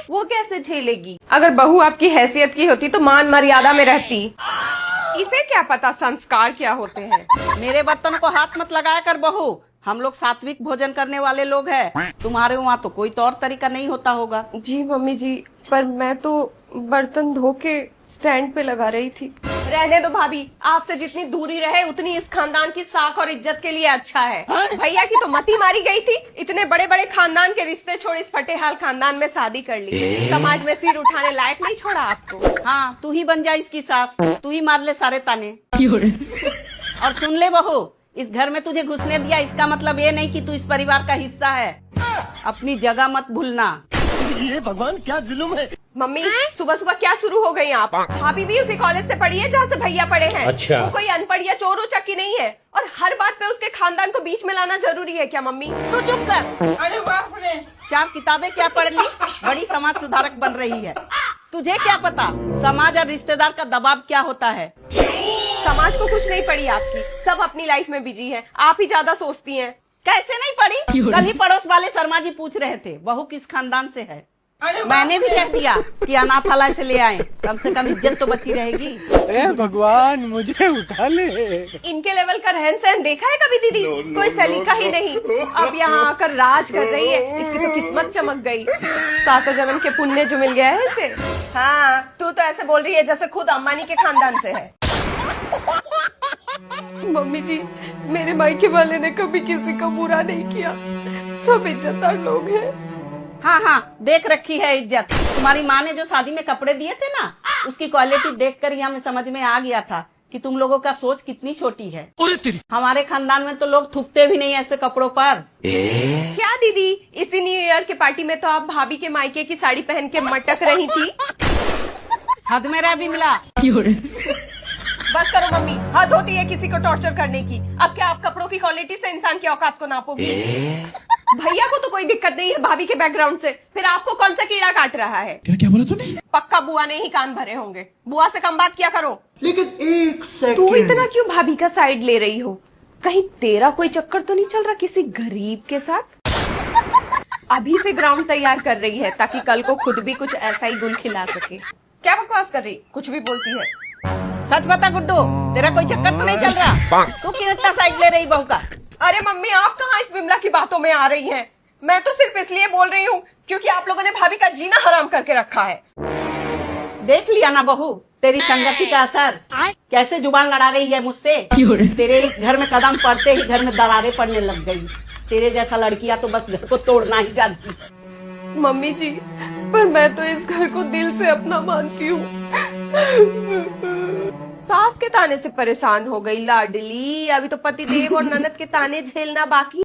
वो कैसे झेलेगी? अगर बहू आपकी हैसियत की होती तो मान मर्यादा में रहती। इसे क्या पता संस्कार क्या होते हैं। मेरे बर्तन को हाथ मत लगाया कर बहू, हम लोग सात्विक भोजन करने वाले लोग हैं। तुम्हारे वहाँ तो कोई तौर तरीका नहीं होता होगा। जी मम्मी जी, पर मैं तो बर्तन धो के स्टैंड पे लगा रही थी। रहने दो भाभी, आपसे जितनी दूरी रहे उतनी इस खानदान की साख और इज्जत के लिए अच्छा है। भैया की तो मती मारी गई थी, इतने बड़े बड़े खानदान के रिश्ते छोड़ इस फटेहाल खानदान में शादी कर ली। समाज में सिर उठाने लायक नहीं छोड़ा आपको। हाँ, तू ही बन जा इसकी सास, तू ही मार ले सारे ताने। और सुन ले बहू, इस घर में तुझे घुसने दिया इसका मतलब ये नहीं कि तू इस परिवार का हिस्सा है। अपनी जगह मत भूलना। ये भगवान क्या जुल्म है। मम्मी, सुबह सुबह क्या शुरू हो गई आप? भाभी भी उसी कॉलेज से पढ़ी है जहाँ से भैया पढ़े हैं। अच्छा। वो कोई अनपढ़ या चोर उचक्की नहीं है, और हर बात पे उसके खानदान को बीच में लाना जरूरी है क्या मम्मी? तू चुप कर। अरे बाप रे, 4 किताबें क्या पढ़ ली, बड़ी समाज सुधारक बन रही है। तुझे क्या पता समाज और रिश्तेदार का दबाव क्या होता है। समाज को कुछ नहीं पड़ी आपकी, सब अपनी लाइफ में बिजी है, आप ही ज्यादा सोचती हैं। कैसे नहीं पढ़ी? कल ही पड़ोस वाले शर्मा जी पूछ रहे थे बहू किस खानदान से है। मैंने भी कह दिया कि अनाथालय से ले आए, कम से कम इज्जत तो बची रहेगी। ए भगवान मुझे उठा ले। इनके लेवल का रहन सहन देखा है कभी दीदी? कोई सलीका ही नहीं। अब यहाँ आकर राज कर रही है, इसकी तो किस्मत चमक गई। 7 जन्म के पुण्य जो मिल गया है इसे। हाँ, तू तो ऐसे बोल रही है जैसे खुद अम्बानी के खानदान से है। मम्मी जी, मेरे मायके वाले ने कभी किसी का बुरा नहीं किया, सब इज्जतदार लोग हैं। हाँ हाँ, देख रखी है इज्जत। तुम्हारी माँ ने जो शादी में कपड़े दिए थे ना, उसकी क्वालिटी देखकर ही हमें समझ में आ गया था कि तुम लोगों का सोच कितनी छोटी है। हमारे खानदान में तो लोग थूकते भी नहीं ऐसे कपड़ों पर। क्या दीदी, इसी न्यू ईयर के पार्टी में तो आप भाभी के मायके की साड़ी पहन के मटक रही थी। हद में रह भी मिला। बस करो मम्मी, हद होती है किसी को टॉर्चर करने की। अब क्या आप कपड़ों की क्वालिटी से इंसान की औकात को नापोगी? भैया को तो कोई दिक्कत नहीं है भाभी के बैकग्राउंड से, फिर आपको कौन सा कीड़ा काट रहा है? क्या बोला तूने? पक्का बुआ ने ही कान भरे होंगे। बुआ से कम बात किया करो। लेकिन एक सेकंड, तू इतना क्यों भाभी का साइड ले रही हो? कहीं तेरा कोई चक्कर तो नहीं चल रहा किसी गरीब के साथ? अभी से ग्राउंड तैयार कर रही है ताकि कल को खुद भी कुछ ऐसा ही गुल खिला सके। क्या बकवास कर रही, कुछ भी बोलती है। सच बता गुड्डू, तेरा कोई चक्कर तो नहीं चल रहा? तू क्यों इतना साइड ले रही बहू का? अरे मम्मी, आप कहाँ इस विमला की बातों में आ रही हैं? मैं तो सिर्फ इसलिए बोल रही हूँ क्योंकि आप लोगों ने भाभी का जीना हराम करके रखा है। देख लिया ना बहू, तेरी संगति का असर। कैसे जुबान लड़ा रही है मुझसे। तेरे इस घर में कदम पड़ते ही घर में दरारें पड़ने लग गई। तेरे जैसा लड़कियां तो बस घर को तोड़ना ही जानती। मम्मी जी, पर मैं तो इस घर को दिल से अपना मानती हूँ। सास के ताने से परेशान हो गई लाडली, अभी तो पति देव और ननद के ताने झेलना बाकी।